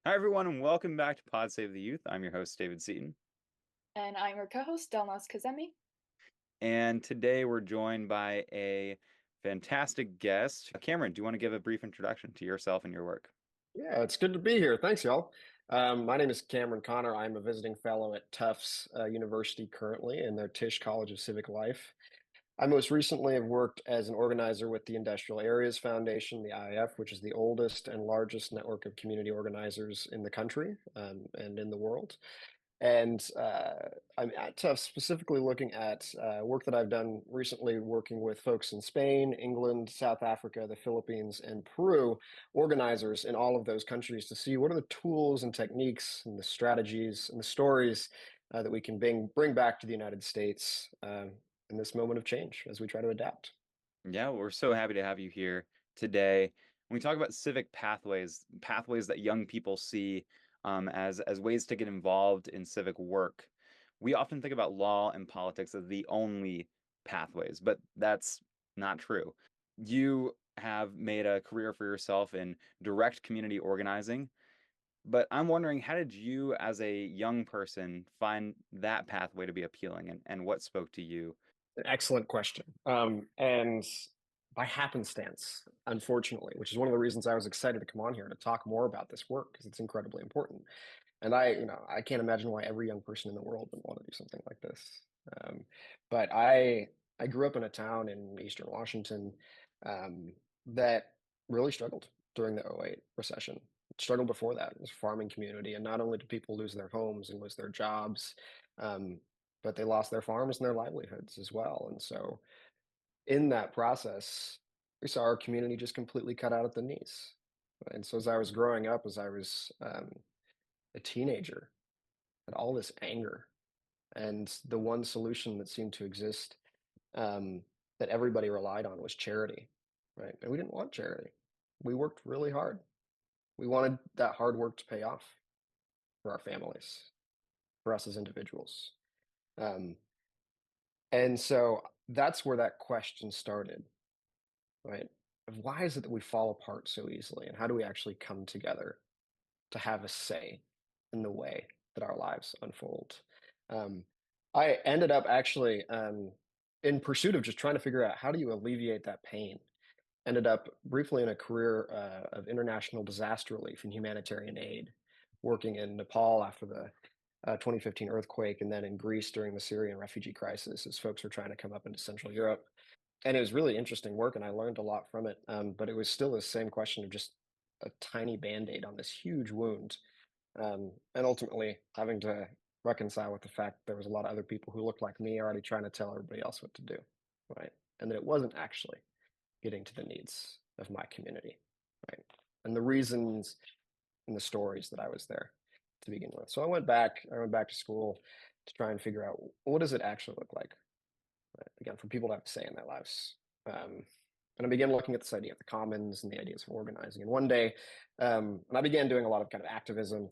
Hi, everyone, and welcome back to Pod Save the Youth. I'm your host, David Seaton. And I'm your co-host, Delnaz. And today we're joined by a fantastic guest. Cameron, do you want to give a brief introduction to yourself and your work? Yeah, it's good to be here. Thanks, y'all. My name is Cameron Connor. I'm a visiting fellow at Tufts University currently in their Tisch College of Civic Life. I most recently have worked as an organizer with the Industrial Areas Foundation, the IAF, which is the oldest and largest network of community organizers in the country and in the world. And I'm at Tufts specifically looking at work that I've done recently, working with folks in Spain, England, South Africa, the Philippines, and Peru, organizers in all of those countries to see what are the tools and techniques and the strategies and the stories that we can bring back to the United States in this moment of change as we try to adapt. Yeah, we're so happy to have you here today. When we talk about civic pathways that young people see as ways to get involved in civic work, we often think about law and politics as the only pathways, but that's not true. You have made a career for yourself in direct community organizing, but I'm wondering, how did you, as a young person, find that pathway to be appealing, and what spoke to you? Excellent question. And by happenstance, unfortunately, which is one of the reasons I was excited to come on here to talk more about this work because it's incredibly important. And I can't imagine why every young person in the world would want to do something like this. Um, but I grew up in a town in Eastern Washington um, that really struggled during the '08 recession. Struggled before that. It was a farming community, and not only did people lose their homes and lose their jobs, um, but they lost their farms and their livelihoods as well. And so, in that process, we saw our community just completely cut out at the knees. And so, as I was growing up, as I was a teenager, and all this anger, and the one solution that seemed to exist um, that everybody relied on was charity, right? And we didn't want charity. We worked really hard. We wanted that hard work to pay off for our families, for us as individuals. Um, and so that's where that question started, right? Of why is it that we fall apart so easily? And how do we actually come together to have a say in the way that our lives unfold? Um, I ended up actually in pursuit of just trying to figure out how do you alleviate that pain. Ended up briefly in a career of international disaster relief and humanitarian aid, working in Nepal after the 2015 earthquake, and then in Greece during the Syrian refugee crisis as folks were trying to come up into Central Europe. And it was really interesting work, and I learned a lot from it. But it was still the same question of just a tiny band-aid on this huge wound, and ultimately having to reconcile with the fact there was a lot of other people who looked like me already trying to tell everybody else what to do, right? And that it wasn't actually getting to the needs of my community, right? And the reasons and the stories that I was there to begin with. So I went back to school to try and figure out what does it actually look like, right? Again, for people to have a say in their lives. And I began looking at this idea of the commons and the ideas of organizing. And one day, and I began doing a lot of kind of activism.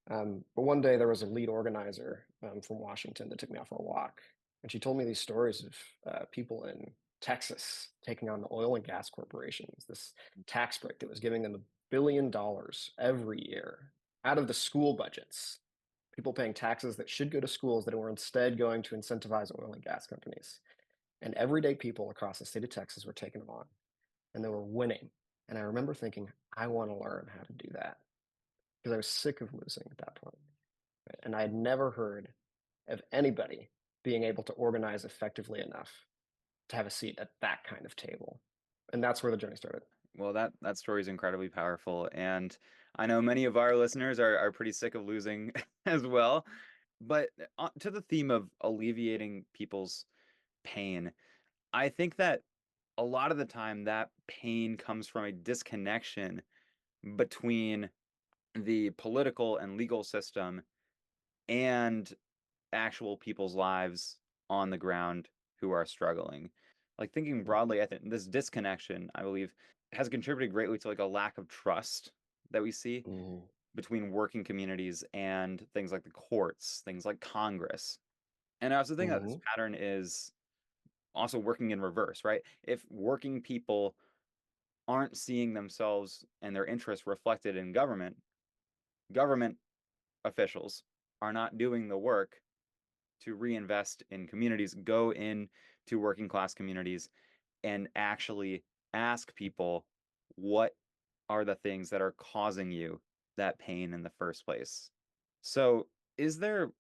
But one day there was a lead organizer from Washington that took me out for a walk, and she told me these stories of people in Texas taking on the oil and gas corporations, this tax break that was giving them $1 billion every year out of the school budgets. People paying taxes that should go to schools that were instead going to incentivize oil and gas companies. And everyday people across the state of Texas were taking them on, and they were winning. And I remember thinking, I want to learn how to do that because I was sick of losing at that point. Right? And I had never heard of anybody being able to organize effectively enough to have a seat at that kind of table. And that's where the journey started. Well, that story is incredibly powerful, and I know many of our listeners are pretty sick of losing as well. But to the theme of alleviating people's pain, I think that a lot of the time that pain comes from a disconnection between the political and legal system and actual people's lives on the ground who are struggling. Like thinking broadly, I think this disconnection, I believe, has contributed greatly to like a lack of trust that we see Mm-hmm. between working communities and things like the courts, things like Congress. And I also think that this Mm-hmm. pattern is also working in reverse, right? If working people aren't seeing themselves and their interests reflected in government, government officials are not doing the work to reinvest in communities, go into working class communities, and actually ask people what are the things that are causing you that pain in the first place. So, is there,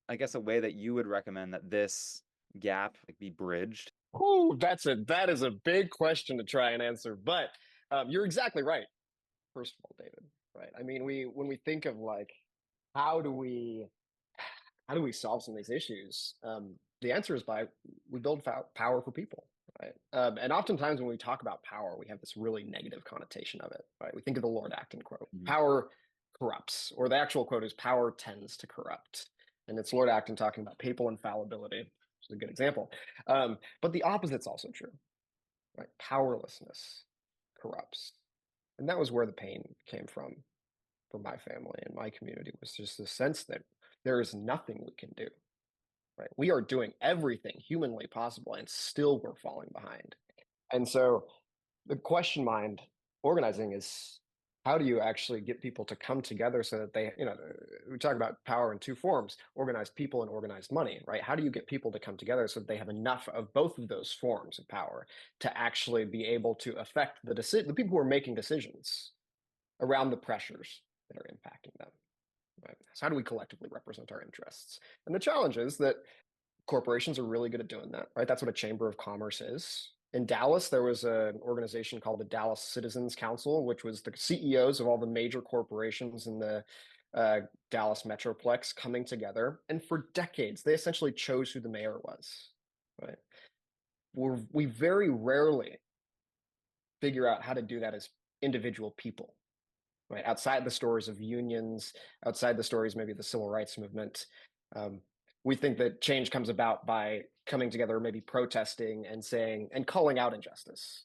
I guess, a way that you would recommend that this gap be bridged? Oh, that is a big question to try and answer, but you're exactly right. First of all, David, right? I mean, when we think of like how do we how do we solve some of these issues? The answer is by we build power for people, right? And oftentimes when we talk about power, we have this really negative connotation of it, right? We think of the Lord Acton quote: Mhm. "Power corrupts," or the actual quote is "Power tends to corrupt," and it's Lord Acton talking about papal infallibility, which is a good example. But the opposite's also true, right? Powerlessness corrupts, and that was where the pain came from for my family and my community, was just the sense that there is nothing we can do, right? We are doing everything humanly possible and still we're falling behind. And so the question mind organizing is, how do you actually get people to come together so that they, we talk about power in two forms: organized people and organized money, right? How do you get people to come together so that they have enough of both of those forms of power to actually be able to affect the people who are making decisions around the pressures that are impacting them? Right? So how do we collectively represent our interests? And the challenge is that corporations are really good at doing that, right? That's what a chamber of commerce is. In Dallas, there was an organization called the Dallas Citizens Council, which was the CEOs of all the major corporations in the uh, Dallas Metroplex coming together. And for decades, they essentially chose who the mayor was, right? We very rarely figure out how to do that as individual people, right? Outside the stories of unions, outside the stories maybe the civil rights movement. Um, we think that change comes about by coming together, maybe protesting and saying and calling out injustice,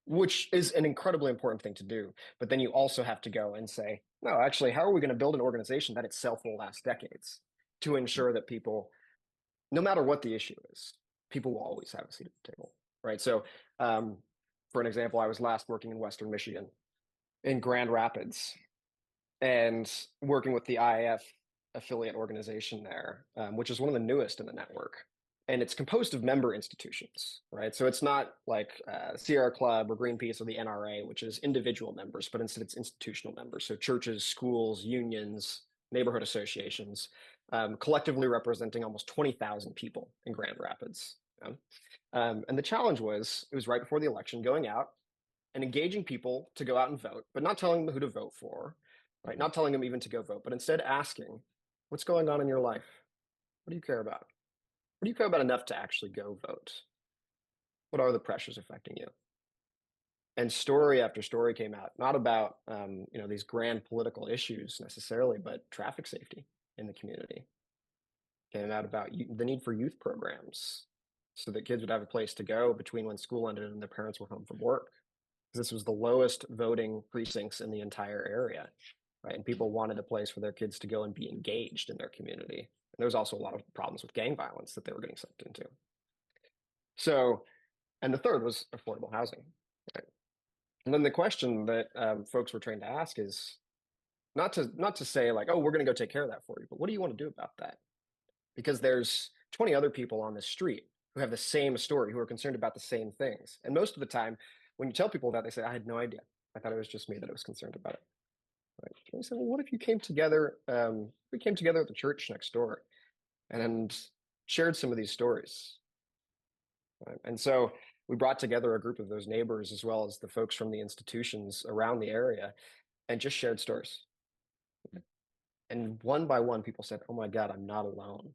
which is an incredibly important thing to do. But then you also have to go and say, no, actually, how are we going to build an organization that itself will last decades to ensure that people, no matter what the issue is, people will always have a seat at the table, right? So, for an example, I was last working in Western Michigan in Grand Rapids, and working with the IAF affiliate organization there, which is one of the newest in the network. And it's composed of member institutions, right? So it's not like Sierra Club or Greenpeace or the NRA, which is individual members, but instead it's institutional members. So churches, schools, unions, neighborhood associations, collectively representing almost 20,000 people in Grand Rapids. And the challenge was, it was right before the election, going out and engaging people to go out and vote, but not telling them who to vote for, right? Not telling them even to go vote, but instead asking, what's going on in your life? What do you care about? What do you care about enough to actually go vote? What are the pressures affecting you? And story after story came out, not about these grand political issues necessarily, but traffic safety in the community. Came out about the need for youth programs so that kids would have a place to go between when school ended and their parents were home from work. This was the lowest voting precincts in the entire area, right? And people wanted a place for their kids to go and be engaged in their community. And there was also a lot of problems with gang violence that they were getting sucked into. So, and the third was affordable housing, right? And then the question that folks were trained to ask is not to say like, oh, we're going to go take care of that for you, but what do you want to do about that? Because there's 20 other people on the street who have the same story, who are concerned about the same things. And most of the time, when you tell people that, they say, I had no idea. I thought it was just me that was concerned about it. Right? And we said, well, what if you came together? We came together at the church next door and shared some of these stories. Right? And so we brought together a group of those neighbors as well as the folks from the institutions around the area and just shared stories. And one by one, people said, oh my God, I'm not alone.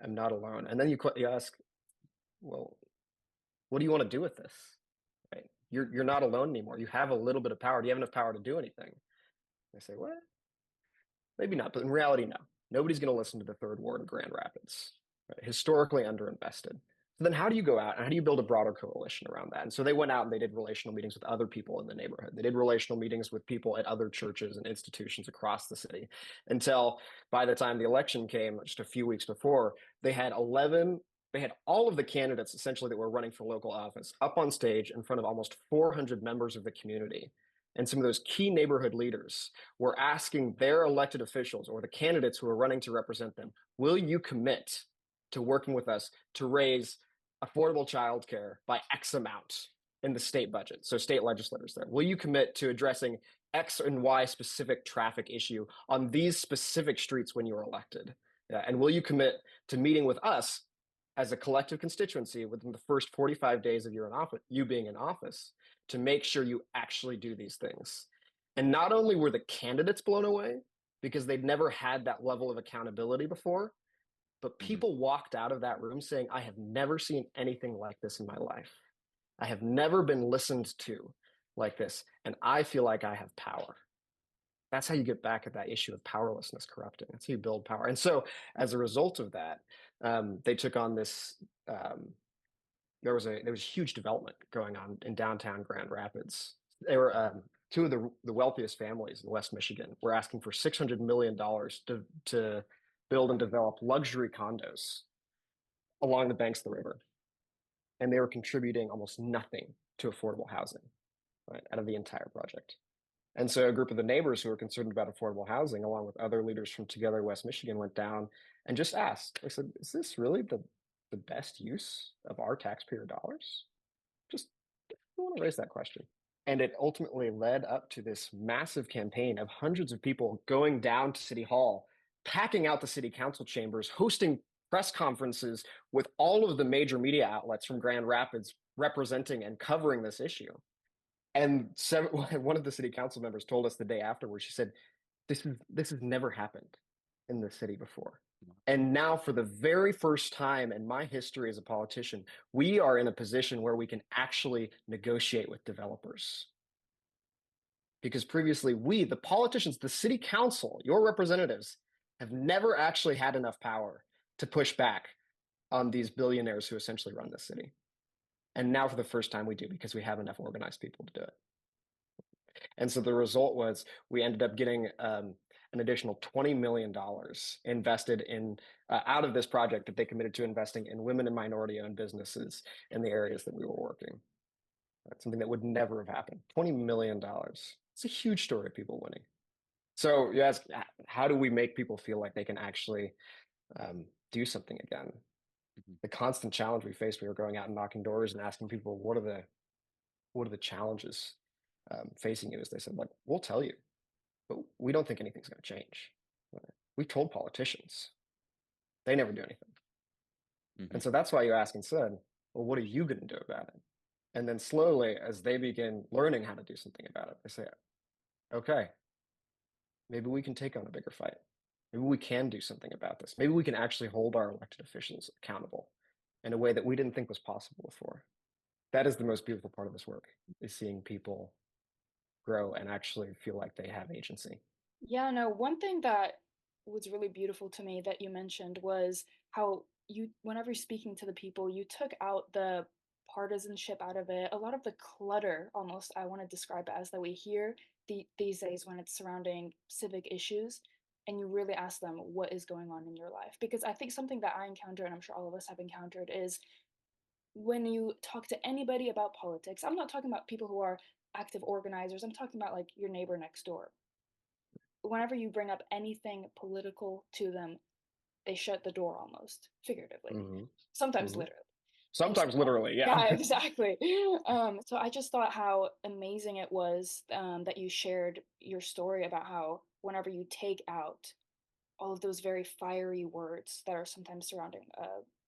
I'm not alone. And then you ask, well, what do you want to do with this? Right? You're not alone anymore. You have a little bit of power. Do you have enough power to do anything? They say, what? Maybe not, but in reality, no. Nobody's going to listen to the third ward in Grand Rapids. Right? Historically underinvested. So then how do you go out and how do you build a broader coalition around that? And so they went out and they did relational meetings with other people in the neighborhood. They did relational meetings with people at other churches and institutions across the city until by the time the election came, just a few weeks before, they had all of the candidates essentially that were running for local office up on stage in front of almost 400 members of the community, and some of those key neighborhood leaders were asking their elected officials or the candidates who are running to represent them, will you commit to working with us to raise affordable childcare by X amount in the state budget? So state legislators there, will you commit to addressing X and Y specific traffic issue on these specific streets when you're elected? Yeah, and will you commit to meeting with us as a collective constituency within the first 45 days of you being in office to make sure you actually do these things? And not only were the candidates blown away because they'd never had that level of accountability before, but people walked out of that room saying, I have never seen anything like this in my life. I have never been listened to like this, and I feel like I have power. That's how you get back at that issue of powerlessness corrupting. That's how you build power. And so as a result of that, they took on this, there was huge development going on in downtown Grand Rapids. They were two of the wealthiest families in West Michigan were asking for $600 million to build and develop luxury condos along the banks of the river. And they were contributing almost nothing to affordable housing, right, out of the entire project. And so a group of the neighbors who were concerned about affordable housing, along with other leaders from Together West Michigan, went down and just asked, they said, is this really the best use of our taxpayer dollars? Just I want to raise that question. And it ultimately led up to this massive campaign of hundreds of people going down to City Hall, packing out the city council chambers, hosting press conferences with all of the major media outlets from Grand Rapids representing and covering this issue. And one of the city council members told us the day afterwards, she said, this has never happened in the city before. And now for the very first time in my history as a politician, we are in a position where we can actually negotiate with developers. Because previously the politicians, the city council, your representatives, have never actually had enough power to push back on these billionaires who essentially run the city. And now for the first time we do, because we have enough organized people to do it. And so the result was we ended up getting an additional $20 million invested in out of this project that they committed to investing in women and minority-owned businesses in the areas that we were working. That's something that would never have happened. $20 million. It's a huge story of people winning. So you ask, how do we make people feel like they can actually do something again? The constant challenge we faced, we were going out and knocking doors and asking people, what are the challenges facing you? As they said, like, we'll tell you, but we don't think anything's going to change. We've told politicians, they never do anything. And so that's why you ask and said, well, what are you going to do about it? And then slowly, as they begin learning how to do something about it, they say, okay, maybe we can take on a bigger fight. Maybe we can do something about this. Maybe we can actually hold our elected officials accountable in a way that we didn't think was possible before. That is the most beautiful part of this work, is seeing people grow and actually feel like they have agency. Yeah, no, one thing that was really beautiful to me that you mentioned was how whenever you're speaking to the people, you took out the partisanship out of it, a lot of the clutter almost, I want to describe it as, that we hear these days when it's surrounding civic issues, and you really ask them what is going on in your life. Because I think something that I encounter, and I'm sure all of us have encountered, is when you talk to anybody about politics, I'm not talking about people who are active organizers, I'm talking about like your neighbor next door. Whenever you bring up anything political to them, they shut the door almost, figuratively, sometimes literally. Sometimes literally, yeah, exactly. So I just thought how amazing it was that you shared your story about how whenever you take out all of those very fiery words that are sometimes surrounding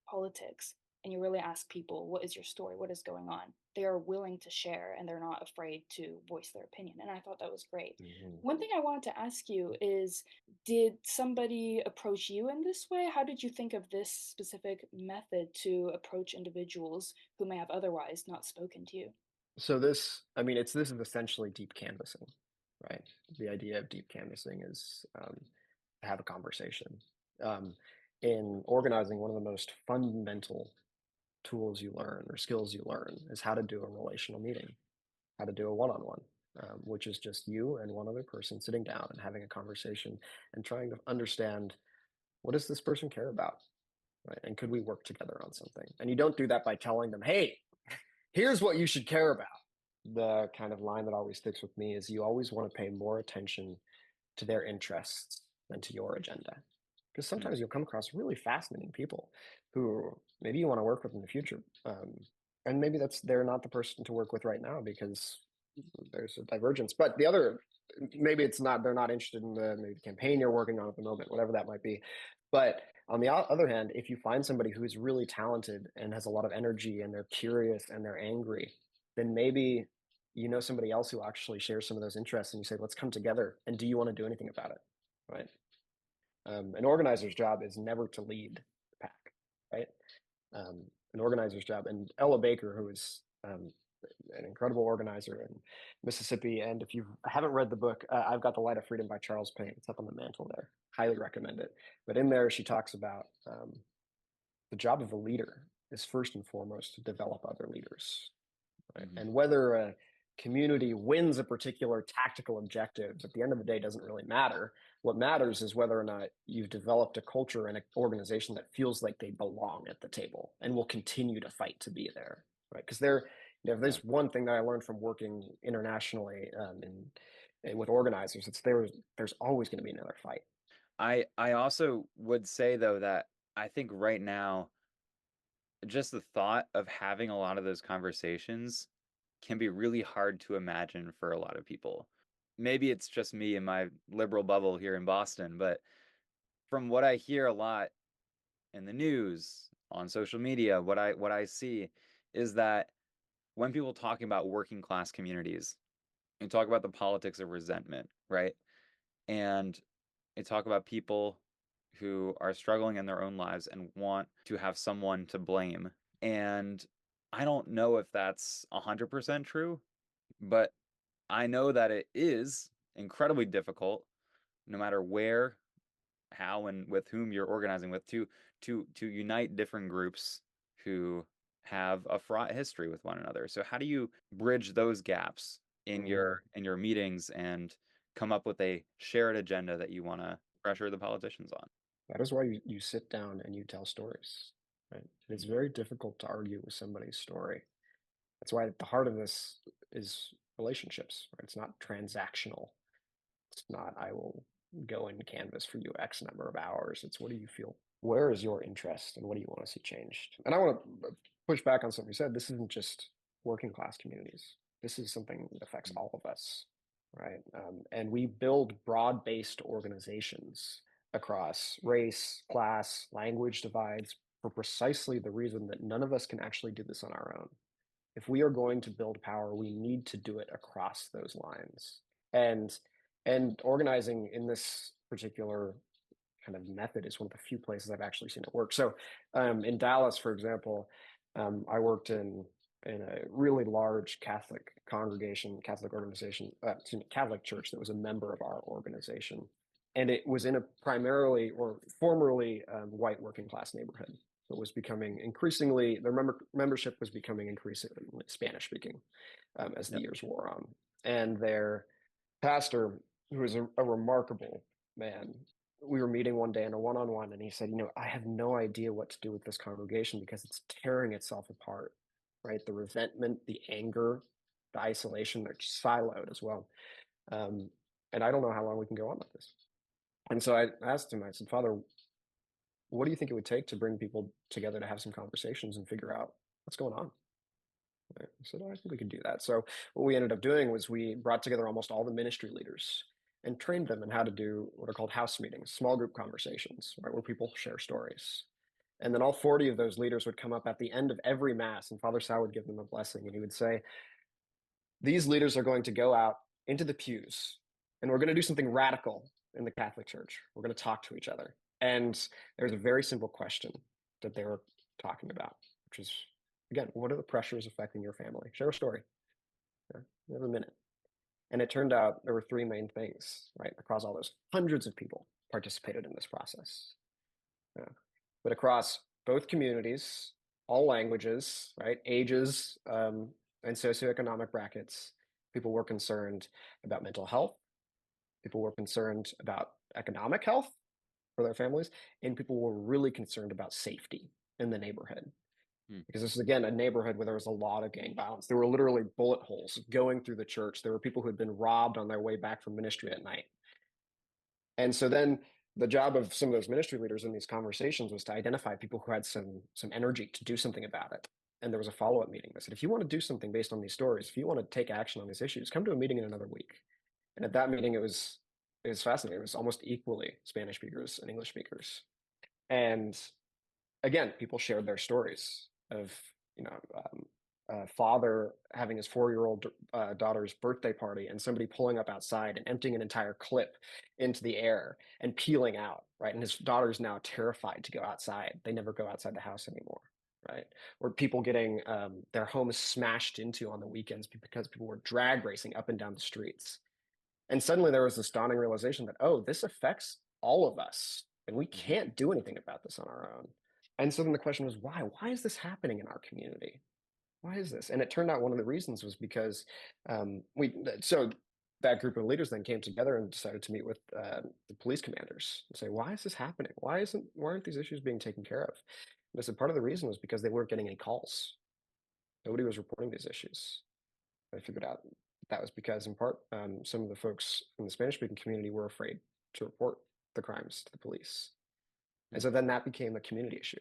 politics, and you really ask people, what is your story? What is going on? They are willing to share, and they're not afraid to voice their opinion. And I thought that was great. One thing I wanted to ask you is, did somebody approach you in this way? How did you think of this specific method to approach individuals who may have otherwise not spoken to you? So this is essentially deep canvassing, right? The idea of deep canvassing is to have a conversation. In organizing, one of the most fundamental tools you learn or skills you learn is how to do a relational meeting, how to do a one-on-one, which is just you and one other person sitting down and having a conversation and trying to understand, what does this person care about, right? And could we work together on something? And you don't do that by telling them, hey, here's what you should care about. the kind of line that always sticks with me is you always want to pay more attention to their interests than to your agenda. Because Mm, sometimes you'll come across really fascinating people who maybe you want to work with in the future. And maybe they're not the person to work with right now because there's a divergence. But the other, maybe it's not, they're not interested in the maybe the campaign you're working on at the moment, whatever that might be. But on the other hand, if you find somebody who's really talented and has a lot of energy and they're curious and they're angry, then maybe you know somebody else who actually shares some of those interests and you say, let's come together. And do you want to do anything about it? Right. An organizer's job is never to lead the pack. Right. An organizer's job. And Ella Baker, who is an incredible organizer in Mississippi. And if you haven't read the book, I've Got the Light of Freedom by Charles Payne. It's up on the mantle there. Highly recommend it. But in there, she talks about the job of a leader is first and foremost to develop other leaders. Right? mhm. And whether a community wins a particular tactical objective at the end of the day doesn't really matter. What matters is whether or not you've developed a culture and an organization that feels like they belong at the table and will continue to fight to be there. Right? Because if Yeah. there's one thing that I learned from working internationally and with organizers, it's there's always going to be another fight. I also would say though that I think right now just the thought of having a lot of those conversations can be really hard to imagine for a lot of people. Maybe it's just me in my liberal bubble here in Boston, but from what I hear a lot in the news, on social media, what I see is that when people talking about working class communities, and talk about the politics of resentment, right? And they talk about people who are struggling in their own lives and want to have someone to blame. And I don't know if that's 100% true, but I know that it is incredibly difficult, no matter where, how, and with whom you're organizing with, to unite different groups who have a fraught history with one another. So how do you bridge those gaps in Mm, your meetings and come up with a shared agenda that you want to pressure the politicians on? that is why you sit down and you tell stories. Right? It's very difficult to argue with somebody's story. That's why at the heart of this is relationships. Right? It's not transactional. It's not, I will go and canvas for you X number of hours. It's what do you feel? Where is your interest and what do you want to see changed? And I want to push back on something you said. This isn't just working class communities. This is something that affects all of us, right? And we build broad based organizations across race, class, language divides for precisely the reason that none of us can actually do this on our own. If we are going to build power, we need to do it across those lines. And organizing in this particular kind of method is one of the few places I've actually seen it work. So in Dallas, for example, I worked in a really large Catholic congregation, Catholic organization, Catholic church that was a member of our organization, and it was in a primarily or formerly white working class neighborhood. It was becoming increasingly their membership was becoming increasingly Spanish speaking as the Yep. years wore on, and their pastor, who was a remarkable man, we were meeting one day in a one-on-one and he said, I have no idea what to do with this congregation because it's tearing itself apart, right? The resentment, the anger, the isolation, they're siloed as well. Um, and I don't know how long we can go on like this. And so I asked him, I said, Father, what do you think it would take to bring people together to have some conversations and figure out what's going on? Right. I said, I think we could do that. So what we ended up doing was we brought together almost all the ministry leaders and trained them in how to do what are called house meetings, small group conversations, right, where people share stories. And then all 40 of those leaders would come up at the end of every mass, and Father Sal would give them a blessing, and he would say, these leaders are going to go out into the pews, and we're going to do something radical in the Catholic Church. We're going to talk to each other. And there's a very simple question that they were talking about, which is, again, what are the pressures affecting your family? Share a story. Yeah, you have a minute. And it turned out there were three main things, right? Across all those hundreds of people participated in this process. Yeah. But across both communities, all languages, right? Ages, and socioeconomic brackets, people were concerned about mental health. People were concerned about economic health for their families, and people were really concerned about safety in the neighborhood. Because this is, again, a neighborhood where there was a lot of gang violence. There were literally bullet holes going through the church. There were people who had been robbed on their way back from ministry at night. And so then the job of some of those ministry leaders in these conversations was to identify people who had some energy to do something about it. And there was a follow-up meeting. They said, if you want to do something based on these stories, if you want to take action on these issues, come to a meeting in another week. And at that meeting, it was fascinating. It was almost equally Spanish speakers and English speakers. And again, people shared their stories of, a father having his 4-year-old daughter's birthday party and somebody pulling up outside and emptying an entire clip into the air and peeling out, right? And his daughter's now terrified to go outside. They never go outside the house anymore, right? Or people getting their homes smashed into on the weekends because people were drag racing up and down the streets. And suddenly there was this dawning realization that, oh, this affects all of us, and we can't do anything about this on our own. And so then the question was, why? Why is this happening in our community? Why is this? And it turned out one of the reasons was because so that group of leaders then came together and decided to meet with the police commanders and say, why is this happening? Why aren't these issues being taken care of? And I said part of the reason was because they weren't getting any calls. Nobody was reporting these issues. I figured out that was because, in part, some of the folks in the Spanish-speaking community were afraid to report the crimes to the police. And so then that became a community issue,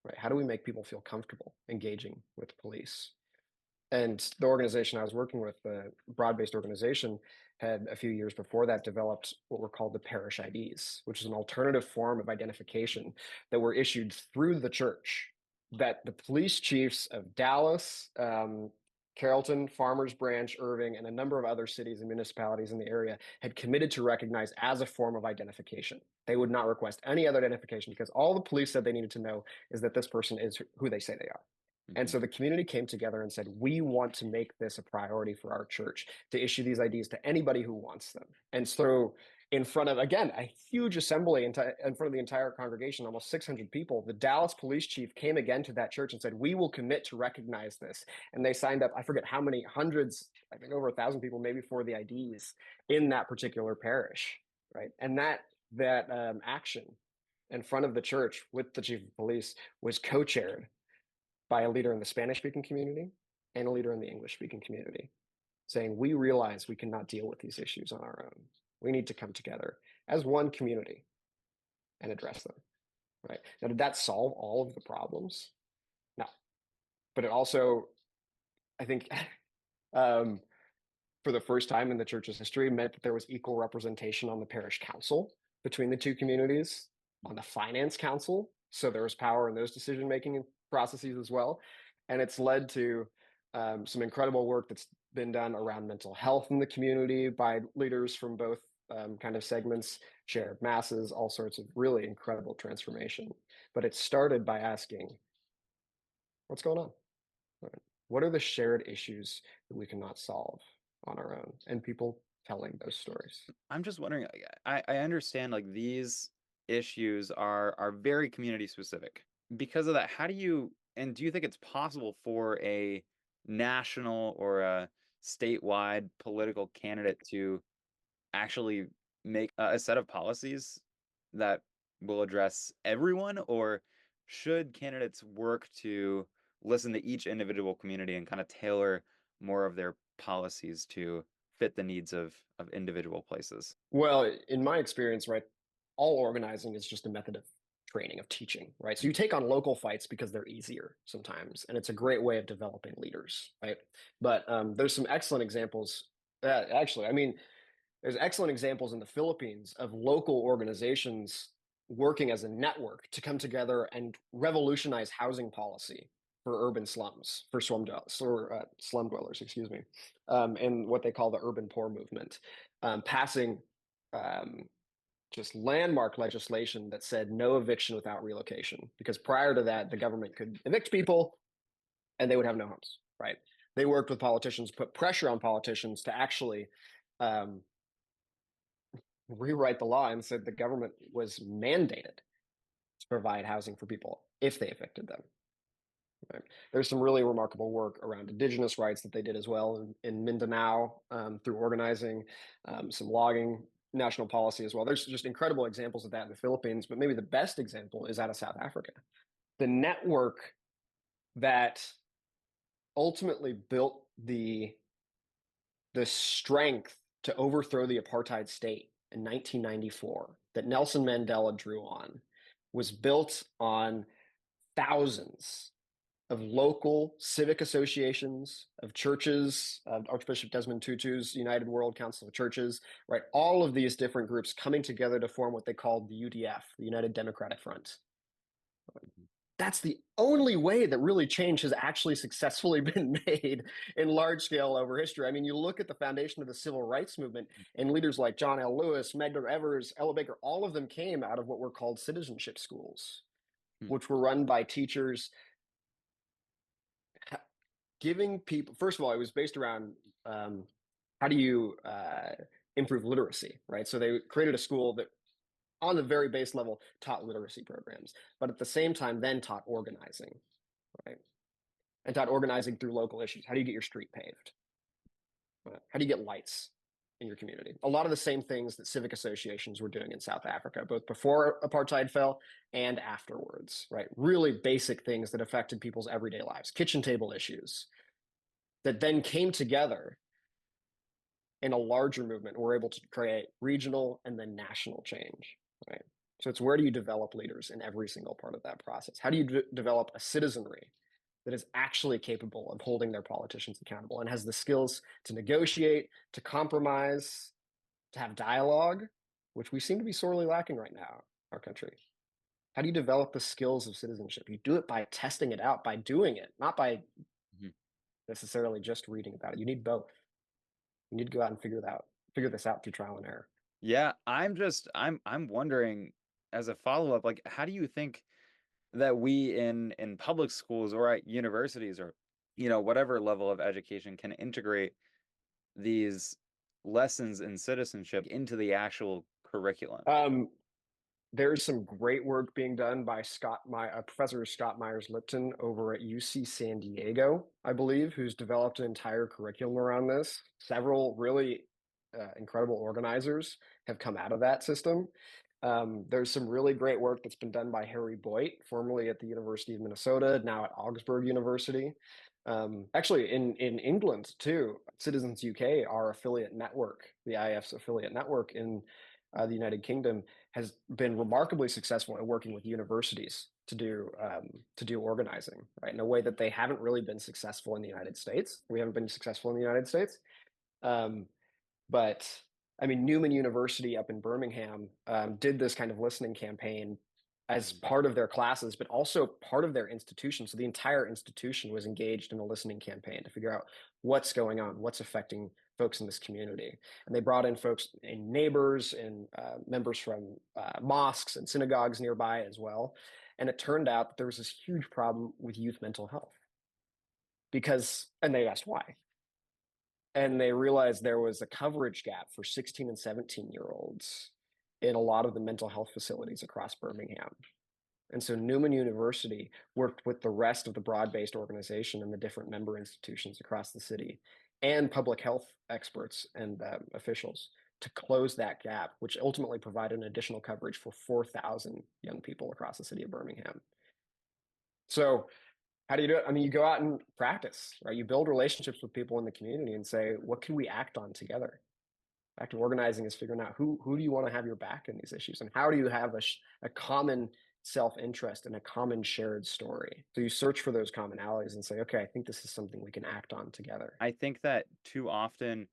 right? How do we make people feel comfortable engaging with the police? And the organization I was working with, the broad-based organization, had a few years before that developed what were called the parish IDs, which is an alternative form of identification that were issued through the church that the police chiefs of Dallas, Carrollton, Farmers Branch, Irving, and a number of other cities and municipalities in the area had committed to recognize as a form of identification. They would not request any other identification because all the police said they needed to know is that this person is who they say they are. And so the community came together and said, we want to make this a priority for our church to issue these IDs to anybody who wants them. And so in front of, again, a huge assembly in front of the entire congregation, almost 600 people, the Dallas police chief came again to that church and said, we will commit to recognize this. And they signed up, I forget how many, hundreds, I think over 1,000 people, maybe, for the IDs in that particular parish, right? And that action in front of the church with the chief of police was co-chaired by a leader in the Spanish-speaking community and a leader in the English-speaking community, saying, we realize we cannot deal with these issues on our own. We need to come together as one community and address them, right? Now, did that solve all of the problems? No. But it also, I think, for the first time in the church's history, meant that there was equal representation on the parish council between the two communities, on the finance council. So there was power in those decision-making processes as well. And it's led to some incredible work that's been done around mental health in the community by leaders from both kind of segments, shared masses, all sorts of really incredible transformation. But it started by asking, what's going on? What are the shared issues that we cannot solve on our own? And people telling those stories. I'm just wondering, I understand like these issues are very community specific. Because of that, how do you think it's possible for a national or a statewide political candidate to actually make a set of policies that will address everyone, or should candidates work to listen to each individual community and kind of tailor more of their policies to fit the needs of individual places? Well, in my experience, right, all organizing is just a method of training, of teaching, right? So you take on local fights because they're easier sometimes, and it's a great way of developing leaders, right? But there's some excellent examples. Actually, I mean, there's excellent examples in the Philippines of local organizations working as a network to come together and revolutionize housing policy for urban slums, for slum dwellers, excuse me, and what they call the urban poor movement, passing just landmark legislation that said no eviction without relocation. Because prior to that, the government could evict people and they would have no homes, right? They worked with politicians, put pressure on politicians to actually rewrite the law and said the government was mandated to provide housing for people if they evicted them. Right. There's some really remarkable work around indigenous rights that they did as well in Mindanao through organizing, some logging national policy as well. There's just incredible examples of that in the Philippines, but maybe the best example is out of South Africa. The network that ultimately built the strength to overthrow the apartheid state in 1994 that Nelson Mandela drew on was built on thousands of local civic associations, of churches, Archbishop Desmond Tutu's United World Council of Churches, right? All of these different groups coming together to form what they called the UDF, the United Democratic Front. That's the only way that really change has actually successfully been made in large scale over history. I mean, you look at the foundation of the civil rights movement, and leaders like John L. Lewis, Medgar Evers, Ella Baker, all of them came out of what were called citizenship schools, which were run by teachers giving people, first of all, it was based around how do you improve literacy, right? So they created a school that on the very base level taught literacy programs, but at the same time then taught organizing, right? And taught organizing through local issues. How do you get your street paved? How do you get lights in your community? A lot of the same things that civic associations were doing in South Africa, both before apartheid fell and afterwards, right? Really basic things that affected people's everyday lives, kitchen table issues that then came together in a larger movement. We're able to create regional and then national change, right? So it's where do you develop leaders in every single part of that process? How do you develop a citizenry that is actually capable of holding their politicians accountable and has the skills to negotiate, to compromise, to have dialogue, which we seem to be sorely lacking right now in our country? How do you develop the skills of citizenship? You do it by testing it out, by doing it, not by necessarily just reading about it. You need both. You need to go out and figure this out through trial and error. Yeah, I'm wondering as a follow-up, like how do you think that we in public schools or at universities or whatever level of education can integrate these lessons in citizenship into the actual curriculum? There's some great work being done by Professor Scott Myers-Lipton over at UC San Diego, I believe, who's developed an entire curriculum around this. Several really incredible organizers have come out of that system. There's some really great work that's been done by Harry Boyd, formerly at the University of Minnesota, now at Augsburg University. Actually, in England too, Citizens UK, our affiliate network, the IF's affiliate network in the United Kingdom, has been remarkably successful in working with universities to do organizing, right, in a way that they haven't really been successful in the United States. We haven't been successful in the United States, but I mean, Newman University up in Birmingham did this kind of listening campaign as part of their classes, but also part of their institution. So the entire institution was engaged in a listening campaign to figure out what's going on, what's affecting folks in this community. And they brought in folks and neighbors and members from mosques and synagogues nearby as well. And it turned out that there was this huge problem with youth mental health and they asked why. And they realized there was a coverage gap for 16 and 17-year-olds in a lot of the mental health facilities across Birmingham. And so Newman University worked with the rest of the broad-based organization and the different member institutions across the city and public health experts and officials to close that gap, which ultimately provided an additional coverage for 4,000 young people across the city of Birmingham. So how do you do it? I mean, you go out and practice, right? You build relationships with people in the community and say, what can we act on together? Active organizing is figuring out who do you want to have your back in these issues, and how do you have a common self-interest and a common shared story. So you search for those commonalities and say, okay, I think this is something we can act on together. I think that too often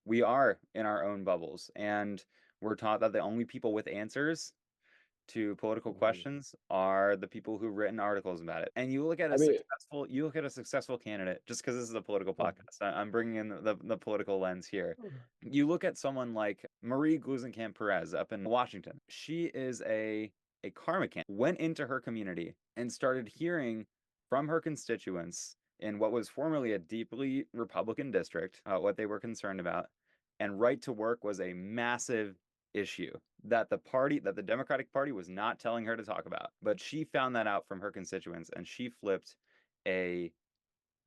we are in our own bubbles, and we're taught that the only people with answers to political questions are the people who've written articles about it. And you look at a successful candidate, just because this is a political podcast. I'm bringing in the political lens here. You look at someone like Marie Gluesenkamp Perez up in Washington. She is a car mechanic, went into her community and started hearing from her constituents in what was formerly a deeply Republican district, what they were concerned about. And right to work was a massive issue that the Democratic Party was not telling her to talk about. But she found that out from her constituents, and she flipped a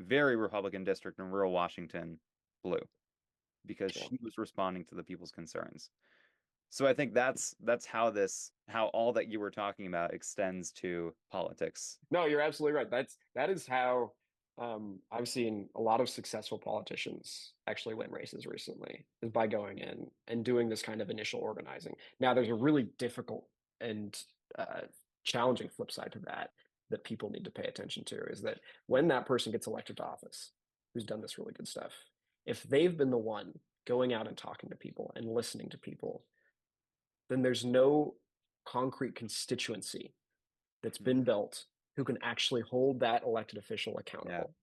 very Republican district in rural Washington blue because she was responding to the people's concerns. So I think that's how all that you were talking about extends to politics. No, you're absolutely right. That is how I've seen a lot of successful politicians actually win races recently, is by going in and doing this kind of initial organizing. Now, there's a really difficult and uh, challenging flip side to that people need to pay attention to, is that when that person gets elected to office, who's done this really good stuff, if they've been the one going out and talking to people and listening to people, then there's no concrete constituency that's Mm. been built who can actually hold that elected official Yeah, accountable,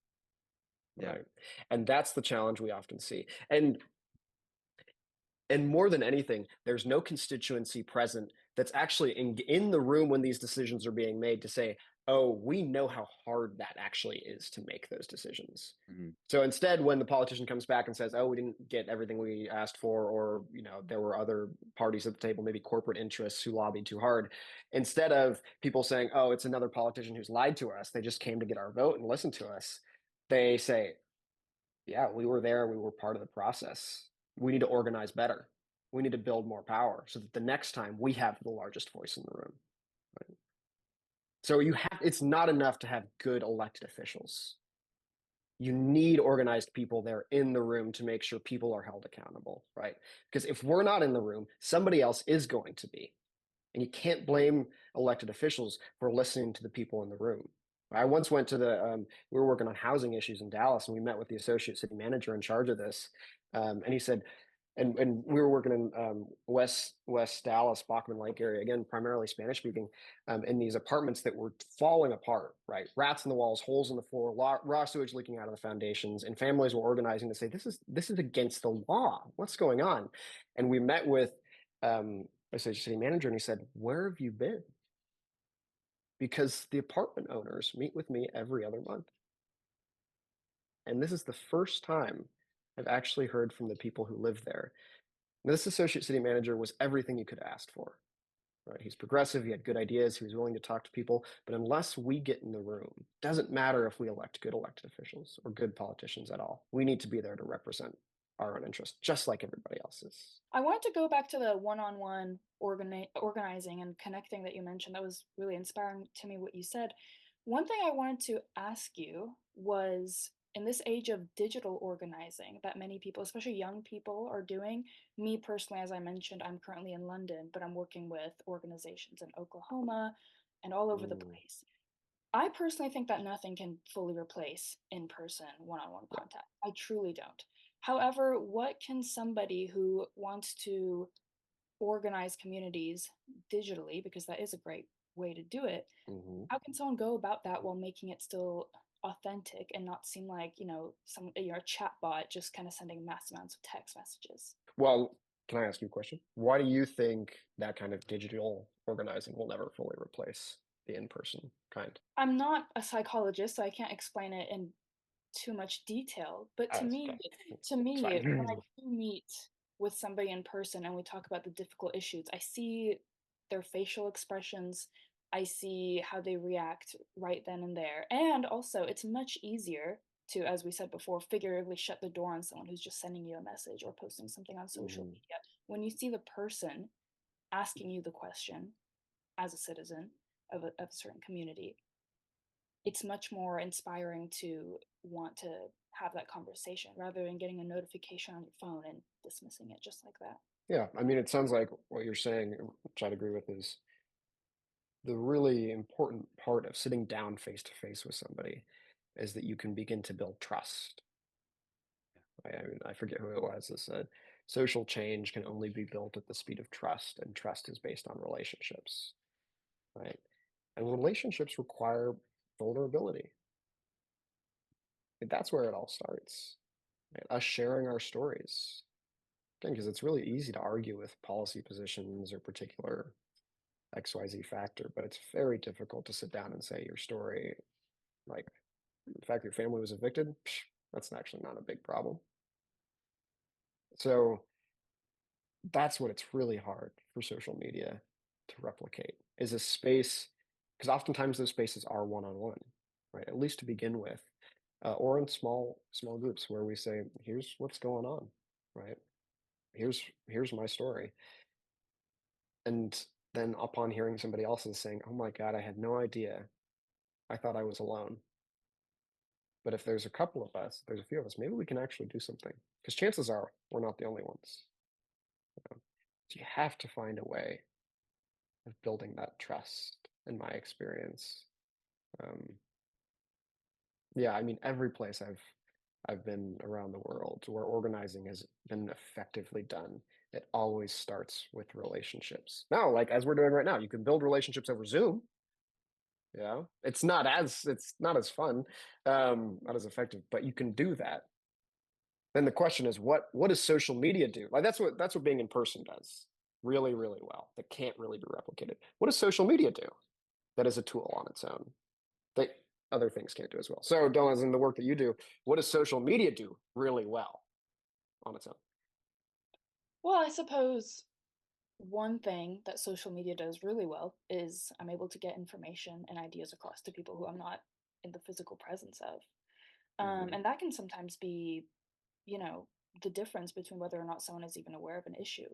yeah. right? And that's the challenge we often see. And more than anything, there's no constituency present that's actually in the room when these decisions are being made to say, oh, we know how hard that actually is to make those decisions. Hmm. So instead, when the politician comes back and says, oh, we didn't get everything we asked for, or there were other parties at the table, maybe corporate interests who lobbied too hard, instead of people saying, oh, it's another politician who's lied to us, they just came to get our vote and listen to us, they say, yeah, we were there, we were part of the process. We need to organize better. We need to build more power so that the next time we have the largest voice in the room. Right? So it's not enough to have good elected officials. You need organized people there in the room to make sure people are held accountable, right? Because if we're not in the room, somebody else is going to be. And you can't blame elected officials for listening to the people in the room. I once went to we were working on housing issues in Dallas, and we met with the associate city manager in charge of this. And he said, and we were working in West Dallas, Bachman Lake area, again, primarily Spanish speaking, in these apartments that were falling apart, right? Rats in the walls, holes in the floor, raw sewage leaking out of the foundations, and families were organizing to say, this is against the law. What's going on? And we met with associate city manager, and he said, where have you been? Because the apartment owners meet with me every other month. And this is the first time I've actually heard from the people who live there. This associate city manager was everything you could ask for. Right? He's progressive, he had good ideas, he was willing to talk to people, but unless we get in the room, it doesn't matter if we elect good elected officials or good politicians at all. We need to be there to represent our own interests, just like everybody else's. I wanted to go back to the one-on-one organizing and connecting that you mentioned. That was really inspiring to me what you said. One thing I wanted to ask you was, in this age of digital organizing that many people, especially young people, are doing, me personally, as I mentioned, I'm currently in London, but I'm working with organizations in Oklahoma and all over the Mm, place. I personally think that nothing can fully replace in-person one-on-one yeah. contact. I truly don't. However, what can somebody who wants to organize communities digitally, because that is a great way to do it, Mm-hmm. how can someone go about that while making it still authentic and not seem like, a chat bot just kind of sending mass amounts of text messages? Well, can I ask you a question? Why do you think that kind of digital organizing will never fully replace the in-person kind? I'm not a psychologist, so I can't explain it in too much detail, but Oh, to that's me, okay. to It's me, when I fine. do meet with somebody in person and we talk about the difficult issues, I see their facial expressions, I see how they react right then and there. And also, it's much easier to, as we said before, figuratively shut the door on someone who's just sending you a message or posting something on social Mhm. media. When you see the person asking you the question as a citizen of a certain community, it's much more inspiring to want to have that conversation rather than getting a notification on your phone and dismissing it just like that. Yeah, I mean, it sounds like what you're saying, which I'd agree with, is the really important part of sitting down face to face with somebody is that you can begin to build trust. I mean, I forget who it was that said, social change can only be built at the speed of trust, and trust is based on relationships, right? And relationships require vulnerability. And that's where it all starts, right? Us sharing our stories. Again, because it's really easy to argue with policy positions or particular XYZ factor, but it's very difficult to sit down and say your story, like the fact your family was evicted, that's actually not a big problem. So that's what it's really hard for social media to replicate, is a space, because oftentimes those spaces are one-on-one, right? At least to begin with, or in small groups where we say, here's what's going on, right? Here's my story. And then upon hearing somebody else's saying, "Oh my God, I had no idea. I thought I was alone." But if there's a couple of us, there's a few of us, maybe we can actually do something. Because chances are we're not the only ones. So you have to find a way of building that trust, in my experience. Um, yeah, I mean, every place I've been around the world where organizing has been effectively done, it always starts with relationships. Now, like as we're doing right now, you can build relationships over Zoom. Yeah, it's not as fun, not as effective, but you can do that. Then the question is, what does social media do? Like that's what being in person does really, really well. That can't really be replicated. What does social media do? That is a tool on its own that other things can't do as well. So, Delnaz, in the work that you do, what does social media do really well on its own? Well, I suppose one thing that social media does really well is I'm able to get information and ideas across to people who I'm not in the physical presence of. Hmm. And that can sometimes be, you know, the difference between whether or not someone is even aware of an issue.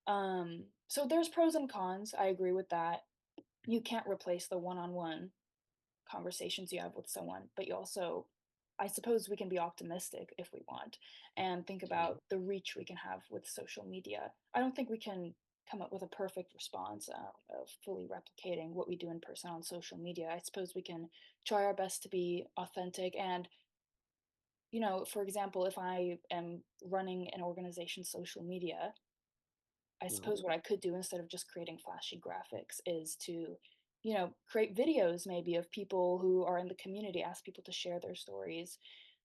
So there's pros and cons. I agree with that. You can't replace the one-on-one conversations you have with someone, but you also, I suppose we can be optimistic if we want and think Hmm. about the reach we can have with social media. I don't think we can come up with a perfect response of fully replicating what we do in person on social media. I suppose we can try our best to be authentic and, for example, if I am running an organization's social media, I suppose Hmm. what I could do instead of just creating flashy graphics is to, create videos maybe of people who are in the community, ask people to share their stories.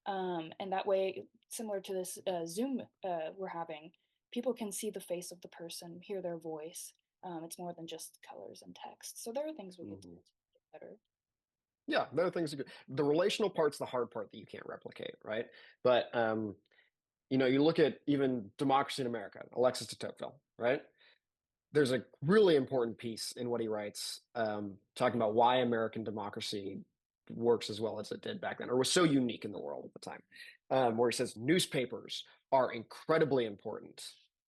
And that way, similar to this Zoom we're having, people can see the face of the person, hear their voice. It's more than just colors and text. So there are things we could do Hmm. to get better. Yeah, there are things you could. The relational part's the hard part that you can't replicate, right? But you look at even Democracy in America, Alexis de Tocqueville, right? There's a really important piece in what he writes, talking about why American democracy works as well as it did back then, or was so unique in the world at the time, where he says newspapers are incredibly important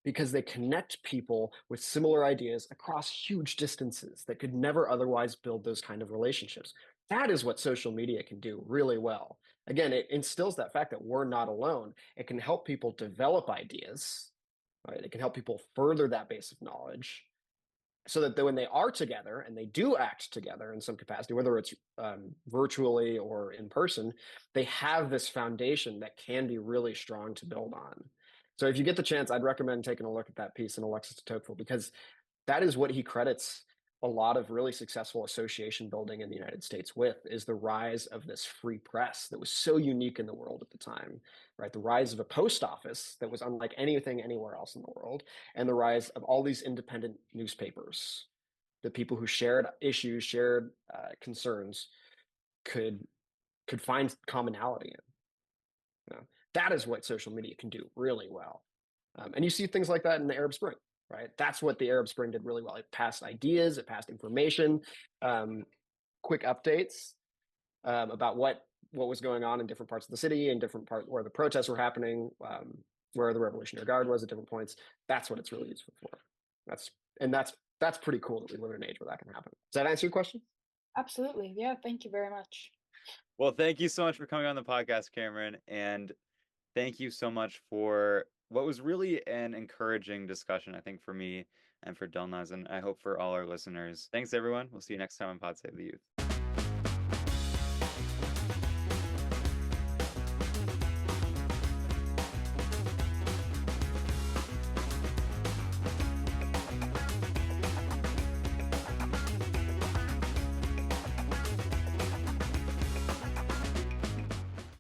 because they connect people with similar ideas across huge distances that could never otherwise build those kind of relationships. That is what social media can do really well. Again, it instills that fact that we're not alone. It can help people develop ideas, right? It can help people further that base of knowledge so that when they are together and they do act together in some capacity, whether it's virtually or in person, they have this foundation that can be really strong to build on. So if you get the chance, I'd recommend taking a look at that piece in Alexis de Tocqueville, because that is what he credits a lot of really successful association building in the United States with, is the rise of this free press that was so unique in the world at the time, right? The rise of a post office that was unlike anything anywhere else in the world, and the rise of all these independent newspapers, the people who shared issues, shared concerns, could find commonality in. That is what social media can do really well. And you see things like that in the Arab Spring, right? That's what the Arab Spring did really well. It passed ideas, it passed information, um, quick updates about what was going on in different parts of the city and different parts where the protests were happening, where the Revolutionary Guard was at different points. That's what it's really useful for. That's and that's pretty cool that we live in an age where that can happen. Does that answer your question? Absolutely. Yeah. Thank you very much. Well, thank you so much for coming on the podcast, Cameron, and thank you so much for what was really an encouraging discussion, I think, for me and for Delnaz, and I hope for all our listeners. Thanks, everyone. We'll see you next time on Pod Save the Youth.